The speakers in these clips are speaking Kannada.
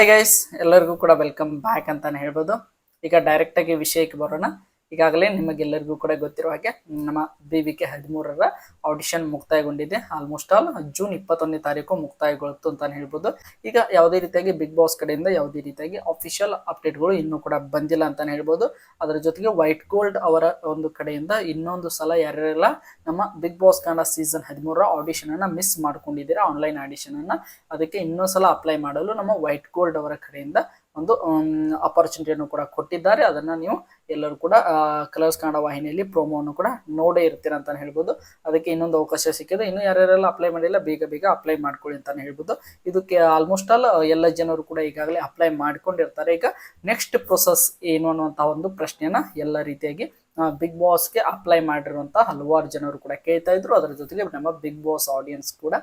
ಹಾಯ್ ಗೈಸ್, ಎಲ್ಲರಿಗೂ ಕೂಡ ವೆಲ್ಕಮ್ ಬ್ಯಾಕ್ ಅಂತಾನೆ ಹೇಳ್ಬೋದು. ಈಗ ಡೈರೆಕ್ಟ್ ಆಗಿ ವಿಷಯಕ್ಕೆ ಬರೋಣ. ಈಗಾಗಲೇ ನಿಮಗೆಲ್ಲರಿಗೂ ಕೂಡ ಗೊತ್ತಿರೋ ಹಾಗೆ ನಮ್ಮ BVK 13ರ ಆಡಿಷನ್ ಮುಕ್ತಾಯಗೊಂಡಿದೆ. ಆಲ್ಮೋಸ್ಟ್ ಆಲ್ ಜೂನ್ 21ನೇ ತಾರೀಕು ಮುಕ್ತಾಯಗೊಳ್ತು ಅಂತಾನೆ ಹೇಳ್ಬೋದು. ಈಗ ಯಾವುದೇ ರೀತಿಯಾಗಿ ಬಿಗ್ ಬಾಸ್ ಕಡೆಯಿಂದ ಯಾವುದೇ ರೀತಿಯಾಗಿ ಅಫಿಷಿಯಲ್ ಅಪ್ಡೇಟ್ಗಳು ಇನ್ನೂ ಕೂಡ ಬಂದಿಲ್ಲ ಅಂತಾನೆ ಹೇಳ್ಬೋದು. ಅದರ ಜೊತೆಗೆ ವೈಟ್ ಗೋಲ್ಡ್ ಅವರ ಒಂದು ಕಡೆಯಿಂದ ಇನ್ನೊಂದು ಸಲ ಯಾರ್ಯಾರೆಲ್ಲ ನಮ್ಮ ಬಿಗ್ ಬಾಸ್ ಕನ್ನಡ ಸೀಸನ್ 13ರ ಆಡಿಷನ್ ಅನ್ನ ಮಿಸ್ ಮಾಡ್ಕೊಂಡಿದ್ದೀರಾ, ಆನ್ಲೈನ್ ಆಡಿಷನ್ ಅನ್ನ, ಅದಕ್ಕೆ ಇನ್ನೊಂದು ಸಲ ಅಪ್ಲೈ ಮಾಡಲು ನಮ್ಮ ವೈಟ್ ಗೋಲ್ಡ್ ಅವರ ಕಡೆಯಿಂದ ಒಂದು ಅಪರ್ಚುನಿಟಿಯನ್ನು ಕೂಡ ಕೊಟ್ಟಿದ್ದಾರೆ. ಅದನ್ನ ನೀವು ಎಲ್ಲರೂ ಕೂಡ ಕಲರ್ಸ್ ಕನ್ನಡ ವಾಹಿನಿಯಲ್ಲಿ ಪ್ರೋಮೋವನ್ನು ಕೂಡ ನೋಡೇ ಇರ್ತೀರ ಅಂತಾನೆ ಹೇಳ್ಬೋದು. ಅದಕ್ಕೆ ಇನ್ನೊಂದು ಅವಕಾಶ ಸಿಕ್ಕಿದೆ. ಇನ್ನು ಯಾರ್ಯಾರೆಲ್ಲ ಅಪ್ಲೈ ಮಾಡಿಲ್ಲ ಬೇಗ ಬೇಗ ಅಪ್ಲೈ ಮಾಡ್ಕೊಳ್ಳಿ ಅಂತಾನೆ ಹೇಳ್ಬೋದು. ಇದಕ್ಕೆ ಆಲ್ಮೋಸ್ಟ್ ಆಲ್ ಎಲ್ಲ ಜನರು ಕೂಡ ಈಗಾಗಲೇ ಅಪ್ಲೈ ಮಾಡ್ಕೊಂಡಿರ್ತಾರೆ. ಈಗ ನೆಕ್ಸ್ಟ್ ಪ್ರೊಸೆಸ್ ಏನು ಅನ್ನುವಂತಹ ಒಂದು ಪ್ರಶ್ನೆಯನ್ನ ಎಲ್ಲ ರೀತಿಯಾಗಿ ಬಿಗ್ ಬಾಸ್ಗೆ ಅಪ್ಲೈ ಮಾಡಿರುವಂತ ಹಲವಾರು ಜನರು ಕೂಡ ಕೇಳ್ತಾ ಇದ್ರು. ಅದರ ಜೊತೆಗೆ ನಮ್ಮ ಬಿಗ್ ಬಾಸ್ ಆಡಿಯನ್ಸ್ ಕೂಡ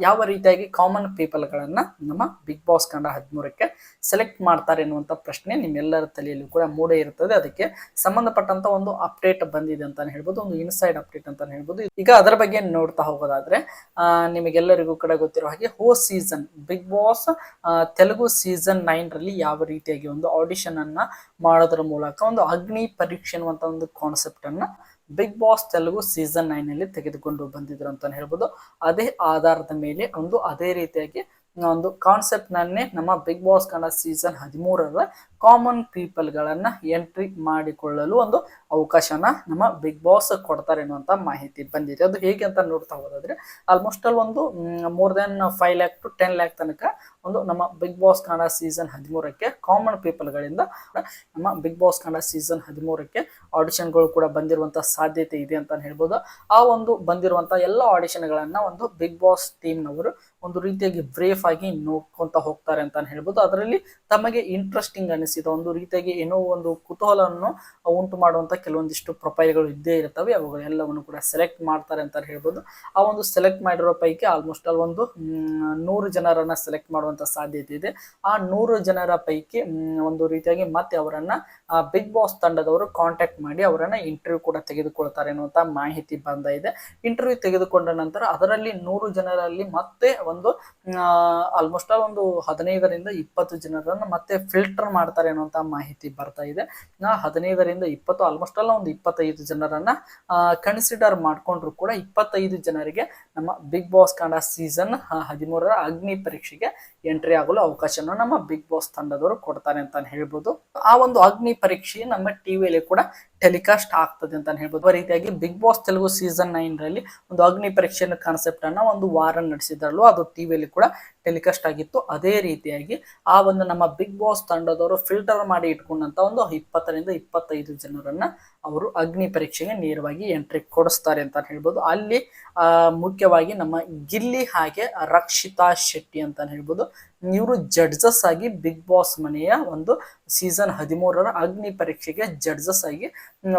ಯಾವ ರೀತಿಯಾಗಿ ಕಾಮನ್ ಪೀಪಲ್ ಗಳನ್ನ ನಮ್ಮ ಬಿಗ್ ಬಾಸ್ ಕನ್ನಡ 13ಕ್ಕೆ ಸೆಲೆಕ್ಟ್ ಮಾಡ್ತಾರೆ ಎನ್ನುವಂತ ಪ್ರಶ್ನೆ ನಿಮ್ಮೆಲ್ಲರ ತಲೆಯಲ್ಲೂ ಕೂಡ ಮೂಡೇ ಇರ್ತದೆ. ಅದಕ್ಕೆ ಸಂಬಂಧಪಟ್ಟಂತ ಒಂದು ಅಪ್ಡೇಟ್ ಬಂದಿದೆ ಅಂತಾನೆ ಹೇಳ್ಬೋದು, ಒಂದು ಇನ್ಸೈಡ್ ಅಪ್ಡೇಟ್ ಅಂತಾನೆ ಹೇಳ್ಬೋದು. ಈಗ ಅದರ ಬಗ್ಗೆ ನೋಡ್ತಾ ಹೋಗೋದಾದ್ರೆ ನಿಮಗೆಲ್ಲರಿಗೂ ಕೂಡ ಗೊತ್ತಿರೋ ಹಾಗೆ season Bigg Boss Telugu season 9 ರಲ್ಲಿ ಯಾವ ರೀತಿಯಾಗಿ ಒಂದು ಆಡಿಷನ್ ಅನ್ನ ಮಾಡೋದ್ರ ಮೂಲಕ ಒಂದು ಅಗ್ನಿ ಪರೀಕ್ಷೆ ಅನ್ನುವಂತ ಒಂದು ಕಾನ್ಸೆಪ್ಟ್ ಅನ್ನ ಬಿಗ್ ಬಾಸ್ ತೆಲುಗು ಸೀಸನ್ 9 ನಲ್ಲಿ ತೆಗೆದುಕೊಂಡು ಬಂದಿದ್ರು ಅಂತಾನೆ ಹೇಳ್ಬೋದು. ಅದೇ ಆಧಾರದ ಮೇಲೆ ಒಂದು ಅದೇ ರೀತಿಯಾಗಿ ಒಂದು ಕಾನ್ಸೆಪ್ಟ್ ನನ್ನೇ ನಮ್ಮ ಬಿಗ್ ಬಾಸ್ ಕನ್ನಡ ಸೀಸನ್ 13ರ ಕಾಮನ್ ಪೀಪಲ್ ಗಳನ್ನ ಎಂಟ್ರಿ ಮಾಡಿಕೊಳ್ಳಲು ಒಂದು ಅವಕಾಶನ ನಮ್ಮ ಬಿಗ್ ಬಾಸ್ ಕೊಡ್ತಾರೆ ಅನ್ನುವಂತ ಮಾಹಿತಿ ಬಂದಿದೆ. ಅದು ಹೇಗೆ ಅಂತ ನೋಡ್ತಾ ಹೋದಾದ್ರೆ ಆಲ್ಮೋಸ್ಟ್ ಆಲ್ ಒಂದು more than 5 lakh to 10 lakh ತನಕ ಒಂದು ನಮ್ಮ ಬಿಗ್ ಬಾಸ್ ಕನ್ನಡ ಸೀಸನ್ 13ಕ್ಕೆ ಕಾಮನ್ ಪೀಪಲ್ ಗಳಿಂದ ನಮ್ಮ ಬಿಗ್ ಬಾಸ್ ಕನ್ನಡ ಸೀಸನ್ 13ಕ್ಕೆ ಆಡಿಷನ್ಗಳು ಕೂಡ ಬಂದಿರುವಂತಹ ಸಾಧ್ಯತೆ ಇದೆ ಅಂತ ಹೇಳ್ಬೋದು. ಆ ಒಂದು ಬಂದಿರುವಂತಹ ಎಲ್ಲ ಆಡಿಷನ್ ಗಳನ್ನ ಒಂದು ಬಿಗ್ ಬಾಸ್ ಟೀಮ್ ನವರು ಒಂದು ರೀತಿಯಾಗಿ ಬ್ರೇಫ್ ಆಗಿ ನೋಡ್ಕೊಂತ ಹೋಗ್ತಾರೆ ಅಂತ ಹೇಳ್ಬೋದು. ಅದರಲ್ಲಿ ತಮಗೆ ಇಂಟ್ರೆಸ್ಟಿಂಗ್ ಅನಿಸಿದ ಒಂದು ರೀತಿಯಾಗಿ ಏನೋ ಒಂದು ಕುತೂಹಲವನ್ನು ಉಂಟು ಮಾಡುವಂತ ಕೆಲವೊಂದಿಷ್ಟು ಪ್ರೊಫೈಲ್ಗಳು ಇದ್ದೇ ಇರ್ತವೆ. ಅವುಗಳೆಲ್ಲವನ್ನು ಕೂಡ ಸೆಲೆಕ್ಟ್ ಮಾಡ್ತಾರೆ ಅಂತ ಹೇಳ್ಬೋದು. ಆ ಒಂದು ಸೆಲೆಕ್ಟ್ ಮಾಡಿರೋ ಪೈಕಿ ಆಲ್ಮೋಸ್ಟ್ ಆಲ್ ಒಂದು 100 ಜನರನ್ನ ಸೆಲೆಕ್ಟ್ ಮಾಡುವಂತ ಸಾಧ್ಯತೆ ಇದೆ. ಆ 100 ಜನರ ಪೈಕಿ ಒಂದು ರೀತಿಯಾಗಿ ಮತ್ತೆ ಅವರನ್ನ ಬಿಗ್ ಬಾಸ್ ತಂಡದವರು ಕಾಂಟ್ಯಾಕ್ಟ್ ಮಾಡಿ ಅವರನ್ನ ಇಂಟರ್ವ್ಯೂ ಕೂಡ ತೆಗೆದುಕೊಳ್ತಾರೆ ಅನ್ನುವಂತ ಮಾಹಿತಿ ಬಂದ ಇದೆ. ಇಂಟರ್ವ್ಯೂ ತೆಗೆದುಕೊಂಡ ನಂತರ ಅದರಲ್ಲಿ 100 ಜನರಲ್ಲಿ ಮತ್ತೆ ಒಂದು ಆಲ್ಮೋಸ್ಟ್ ಆಲ್ ಒಂದು 15ರಿಂದ 20 ಜನರನ್ನ ಮತ್ತೆ ಫಿಲ್ಟರ್ ಮಾಡ್ತಾರೆ ಅನ್ನುವಂತ ಮಾಹಿತಿ ಬರ್ತಾ ಇದೆ. 15ರಿಂದ 20 ಆಲ್ಮೋಸ್ಟ್ ಆಲ್ ಒಂದು 25 ಜನರನ್ನ ಕನ್ಸಿಡರ್ ಮಾಡ್ಕೊಂಡ್ರು ಕೂಡ 25 ಜನರಿಗೆ ನಮ್ಮ ಬಿಗ್ ಬಾಸ್ ಕನ್ನಡ ಸೀಸನ್ 13ರ ಅಗ್ನಿ ಪರೀಕ್ಷೆಗೆ ಎಂಟ್ರಿ ಆಗಲು ಅವಕಾಶನ ನಮ್ಮ ಬಿಗ್ ಬಾಸ್ ತಂಡದವರು ಕೊಡ್ತಾರೆ ಅಂತ ಹೇಳ್ಬೋದು. ಆ ಒಂದು ಅಗ್ನಿ ಪರೀಕ್ಷೆ ನಮ್ಮ ಟಿವಿಯಲ್ಲಿ ಕೂಡ ಟೆಲಿಕಾಸ್ಟ್ ಆಗ್ತದೆ ಅಂತ ಹೇಳ್ಬೋದು. ಆ ರೀತಿಯಾಗಿ ಬಿಗ್ ಬಾಸ್ ತೆಲುಗು ಸೀಸನ್ 9 ರಲ್ಲಿ ಒಂದು ಅಗ್ನಿ ಪರೀಕ್ಷೆ ಕಾನ್ಸೆಪ್ಟ್ ಅನ್ನ ಒಂದು ವಾರ ನಡೆಸಿದ್ರಲ್ಲೂ ಅದು ಟಿವಿಯಲ್ಲಿ ಕೂಡ ಟೆಲಿಕಾಸ್ಟ್ ಆಗಿತ್ತು. ಅದೇ ರೀತಿಯಾಗಿ ಆ ಒಂದು ನಮ್ಮ ಬಿಗ್ ಬಾಸ್ ತಂಡದವರು ಫಿಲ್ಟರ್ ಮಾಡಿ ಇಟ್ಕೊಂಡಂತ ಒಂದು 20ರಿಂದ 25 ಜನರನ್ನ ಅವರು ಅಗ್ನಿ ಪರೀಕ್ಷೆಗೆ ನೇರವಾಗಿ ಎಂಟ್ರಿ ಕೊಡಿಸ್ತಾರೆ ಅಂತ ಹೇಳ್ಬೋದು. ಅಲ್ಲಿ ಮುಖ್ಯವಾಗಿ ನಮ್ಮ ಗಿಲ್ಲಿ ಹಾಗೆ ರಕ್ಷಿತಾ ಶೆಟ್ಟಿ ಅಂತ ಹೇಳ್ಬೋದು, ಇವರು ಜಡ್ಜಸ್ ಆಗಿ ಬಿಗ್ ಬಾಸ್ ಮನೆಯ ಒಂದು ಸೀಸನ್ 13ರ ಅಗ್ನಿ ಪರೀಕ್ಷೆಗೆ ಜಡ್ಜಸ್ ಆಗಿ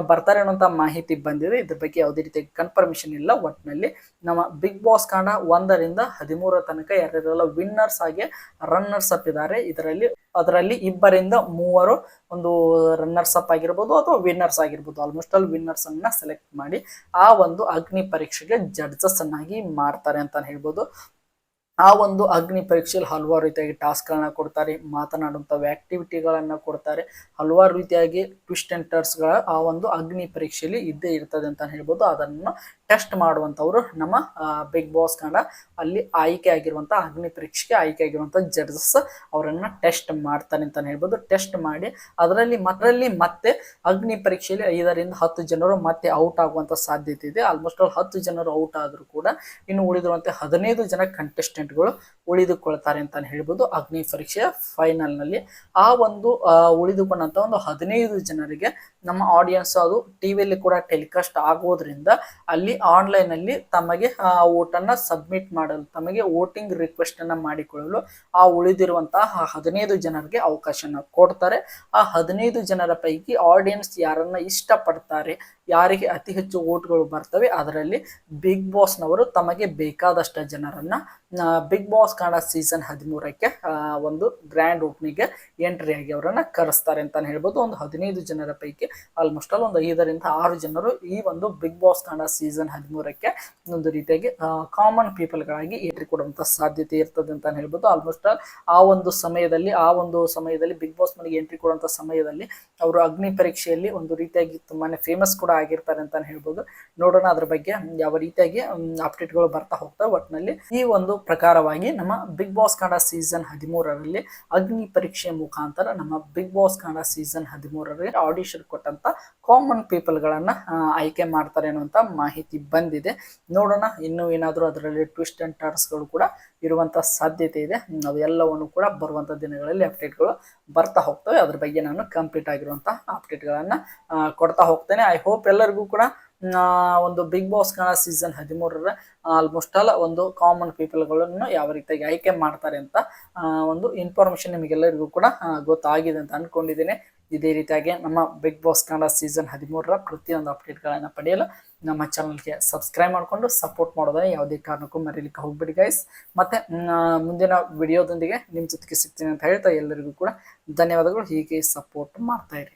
ಬರ್ತಾರೆ ಅನ್ನೋಂತ ಮಾಹಿತಿ ಬಂದಿದೆ. ಇದ್ರ ಬಗ್ಗೆ ಯಾವುದೇ ರೀತಿಯ ಕನ್ಫರ್ಮೇಶನ್ ಇಲ್ಲ. ಒಟ್ಟಿನಲ್ಲಿ ನಮ್ಮ ಬಿಗ್ ಬಾಸ್ ಕನ್ನಡ 1ರಿಂದ 13 ತನಕ ಯಾರ್ಯಾರೆಲ್ಲ ವಿನ್ನರ್ಸ್ ಆಗಿ ರನ್ನರ್ಸ್ ಅಪ್ ಇದ್ದಾರೆ, ಅದರಲ್ಲಿ 2ರಿಂದ 3 ಒಂದು ರನ್ನರ್ಸ್ ಅಪ್ ಆಗಿರ್ಬೋದು ಅಥವಾ ವಿನ್ನರ್ಸ್ ಆಗಿರ್ಬೋದು. ಆಲ್ಮೋಸ್ಟ್ ಆಲ್ ವಿನ್ನರ್ಸ್ ಅನ್ನ ಸೆಲೆಕ್ಟ್ ಮಾಡಿ ಆ ಒಂದು ಅಗ್ನಿ ಪರೀಕ್ಷೆಗೆ ಜಡ್ಜಸ್ ಅನ್ನಾಗಿ ಮಾಡ್ತಾರೆ ಅಂತ ಹೇಳ್ಬೋದು. ಆ ಒಂದು ಅಗ್ನಿ ಪರೀಕ್ಷೆಯಲ್ಲಿ ಹಲವಾರು ರೀತಿಯಾಗಿ ಟಾಸ್ಕ್ ಗಳನ್ನ ಕೊಡ್ತಾರೆ, ಮಾತನಾಡುವಂತಹ ಆಕ್ಟಿವಿಟಿಗಳನ್ನ ಕೊಡ್ತಾರೆ, ಹಲವಾರು ರೀತಿಯಾಗಿ ಟ್ವಿಸ್ಟ್ ಅಂಡ್ ಟರ್ನ್ಸ್ ಗಳ ಆ ಒಂದು ಅಗ್ನಿ ಪರೀಕ್ಷೆಯಲ್ಲಿ ಇದ್ದೇ ಇರ್ತದೆ ಅಂತ ಹೇಳ್ಬೋದು. ಅದನ್ನು ಟೆಸ್ಟ್ ಮಾಡುವಂತವ್ರು ನಮ್ಮ ಬಿಗ್ ಬಾಸ್ ಕನ್ನಡ ಅಲ್ಲಿ ಆಯ್ಕೆ ಆಗಿರುವಂತ ಅಗ್ನಿ ಪರೀಕ್ಷೆಗೆ ಆಯ್ಕೆ ಆಗಿರುವಂತ ಜಡ್ಜಸ್ ಅವರನ್ನ ಟೆಸ್ಟ್ ಮಾಡ್ತಾರೆ ಅಂತ ಹೇಳ್ಬೋದು. ಟೆಸ್ಟ್ ಮಾಡಿ ಅದರಲ್ಲಿ ಮತ್ತೆ ಅಗ್ನಿ ಪರೀಕ್ಷೆಯಲ್ಲಿ 5ರಿಂದ 10 ಜನರು ಮತ್ತೆ ಔಟ್ ಆಗುವಂತ ಸಾಧ್ಯತೆ ಇದೆ. ಆಲ್ಮೋಸ್ಟ್ 10 ಜನರು ಔಟ್ ಆದ್ರೂ ಕೂಡ ಇನ್ನು ಉಳಿದಿರುವಂತೆ 15 ಜನ ಕಂಟೆಸ್ಟೆಂಟ್ಗಳು ಉಳಿದುಕೊಳ್ತಾರೆ ಅಂತ ಹೇಳ್ಬೋದು. ಅಗ್ನಿ ಪರೀಕ್ಷೆಯ ಫೈನಲ್ ನಲ್ಲಿ ಆ ಒಂದು ಉಳಿದುಕೊಂಡಂತ ಒಂದು 15 ಜನರಿಗೆ ನಮ್ಮ ಆಡಿಯನ್ಸ್ ಅದು ಟಿವಿಯಲ್ಲಿ ಕೂಡ ಟೆಲಿಕಾಸ್ಟ್ ಆಗೋದ್ರಿಂದ ಅಲ್ಲಿ ಆನ್ಲೈನ್ ಅಲ್ಲಿ ತಮಗೆ ವೋಟನ್ನ ಸಬ್ಮಿಟ್ ಮಾಡಲು, ತಮಗೆ ವೋಟಿಂಗ್ ರಿಕ್ವೆಸ್ಟ್ ಅನ್ನ ಮಾಡಿಕೊಳ್ಳಲು ಆ ಉಳಿದಿರುವಂತಹ 15 ಜನರಿಗೆ ಅವಕಾಶನ ಕೊಡ್ತಾರೆ. ಆ 15 ಜನರ ಪೈಕಿ ಆಡಿಯನ್ಸ್ ಯಾರನ್ನ ಇಷ್ಟಪಡ್ತಾರೆ ಯಾರಿಗೆ ಅತಿ ಹೆಚ್ಚು ಓಟ್ಗಳು ಬರ್ತವೆ ಅದರಲ್ಲಿ ಬಿಗ್ ಬಾಸ್ನವರು ತಮಗೆ ಬೇಕಾದಷ್ಟು ಜನರನ್ನ ಬಿಗ್ ಬಾಸ್ ಕನ್ನಡ ಸೀಸನ್ 13ಕ್ಕೆ ಒಂದು ಗ್ರ್ಯಾಂಡ್ ಓಪನಿಂಗ್ಗೆ ಎಂಟ್ರಿ ಆಗಿ ಅವರನ್ನ ಕರೆಸ್ತಾರೆ ಅಂತಾನೆ ಹೇಳ್ಬೋದು. ಒಂದು 15 ಜನರ ಪೈಕಿ ಆಲ್ಮೋಸ್ಟ್ ಆಲ್ ಒಂದು 5ರಿಂದ 6 ಜನರು ಈ ಒಂದು ಬಿಗ್ ಬಾಸ್ ಕನ್ನಡ ಸೀಸನ್ 13ಕ್ಕೆ ಒಂದು ರೀತಿಯಾಗಿ ಕಾಮನ್ ಪೀಪಲ್ಗಳಾಗಿ ಎಂಟ್ರಿ ಕೊಡುವಂತ ಸಾಧ್ಯತೆ ಇರ್ತದೆ ಅಂತಾನೆ ಹೇಳ್ಬೋದು. ಆಲ್ಮೋಸ್ಟ್ ಆಲ್ ಆ ಒಂದು ಸಮಯದಲ್ಲಿ ಬಿಗ್ ಬಾಸ್ ಮನೆಗೆ ಎಂಟ್ರಿ ಕೊಡುವಂತ ಸಮಯದಲ್ಲಿ ಅವರು ಅಗ್ನಿ ಪರೀಕ್ಷೆಯಲ್ಲಿ ಒಂದು ರೀತಿಯಾಗಿ ತುಂಬಾನೇ ಫೇಮಸ್ ಕೂಡ ಆಗಿರ್ತಾರೆ ಅಂತಾನೆ ಹೇಳ್ಬೋದು. ನೋಡೋಣ ಅದ್ರ ಬಗ್ಗೆ ಯಾವ ರೀತಿಯಾಗಿ ಅಪ್ಡೇಟ್ಗಳು ಬರ್ತಾ ಹೋಗ್ತವೆ. ಒಟ್ಟಿನಲ್ಲಿ ಈ ಒಂದು ಪ್ರಕಾರವಾಗಿ ನಮ್ಮ ಬಿಗ್ ಬಾಸ್ ಕನ್ನಡ ಸೀಸನ್ 13ರಲ್ಲಿ ಅಗ್ನಿ ಪರೀಕ್ಷೆ ಮುಖಾಂತರ ನಮ್ಮ ಬಿಗ್ ಬಾಸ್ ಕನ್ನಡ ಸೀಸನ್ 13ರಲ್ಲಿ ಆಡಿಷನ್ ಕೊಟ್ಟಂತ ಕಾಮನ್ ಪೀಪಲ್ ಗಳನ್ನ ಆಯ್ಕೆ ಮಾಡ್ತಾರೆ ಅನ್ನುವಂತ ಮಾಹಿತಿ ಬಂದಿದೆ. ನೋಡೋಣ ಇನ್ನು ಏನಾದರೂ ಅದರಲ್ಲಿ ಟ್ವಿಸ್ಟ್ ಅಂಡ್ ಟರ್ನ್ಸ್ ಗಳು ಕೂಡ ಇರುವಂತ ಸಾಧ್ಯತೆ ಇದೆ. ಅವೆಲ್ಲವನ್ನು ಕೂಡ ಬರುವಂತ ದಿನಗಳಲ್ಲಿ ಅಪ್ಡೇಟ್ಗಳು ಬರ್ತಾ ಹೋಗ್ತವೆ. ಅದ್ರ ಬಗ್ಗೆ ನಾನು ಕಂಪ್ಲೀಟ್ ಆಗಿರುವಂತಹ ಅಪ್ಡೇಟ್ಗಳನ್ನ ಕೊಡ್ತಾ ಹೋಗ್ತೇನೆ. ಐ ಹೋಪ್ ಎಲ್ಲರಿಗೂ ಕೂಡ ಒಂದು ಬಿಗ್ ಬಾಸ್ ಕನ್ನಡ ಸೀಸನ್ 13ರ ಆಲ್ಮೋಸ್ಟ್ ಆಲ್ ಒಂದು ಕಾಮನ್ ಪೀಪಲ್ಗಳನ್ನು ಯಾವ ರೀತಿಯಾಗಿ ಆಯ್ಕೆ ಮಾಡ್ತಾರೆ ಅಂತ ಒಂದು ಇನ್ಫಾರ್ಮೇಶನ್ ನಿಮಗೆಲ್ಲರಿಗೂ ಕೂಡ ಗೊತ್ತಾಗಿದೆ ಅಂತ ಅನ್ಕೊಂಡಿದ್ದೇನೆ. ಇದೇ ರೀತಿಯಾಗಿ ನಮ್ಮ ಬಿಗ್ ಬಾಸ್ ಕನ್ನಡ ಸೀಸನ್ 13ರ ಪ್ರತಿಯೊಂದು ಅಪ್ಡೇಟ್ಗಳನ್ನು ಪಡೆಯಲು ನಮ್ಮ ಚಾನಲ್ಗೆ ಸಬ್ಸ್ಕ್ರೈಬ್ ಮಾಡಿಕೊಂಡು ಸಪೋರ್ಟ್ ಮಾಡೋದನ್ನ ಯಾವುದೇ ಕಾರಣಕ್ಕೂ ಮರೀಲಿಕ್ಕೆ ಹೋಗ್ಬೇಡಿ ಗೈಸ್. ಮತ್ತೆ ಮುಂದಿನ ವಿಡಿಯೋದೊಂದಿಗೆ ನಿಮ್ಮ ಜೊತೆಗೆ ಸಿಗ್ತೀನಿ ಅಂತ ಹೇಳ್ತಾ ಎಲ್ಲರಿಗೂ ಕೂಡ ಧನ್ಯವಾದಗಳು. ಹೀಗೆ ಸಪೋರ್ಟ್ ಮಾಡ್ತಾ ಇರಿ.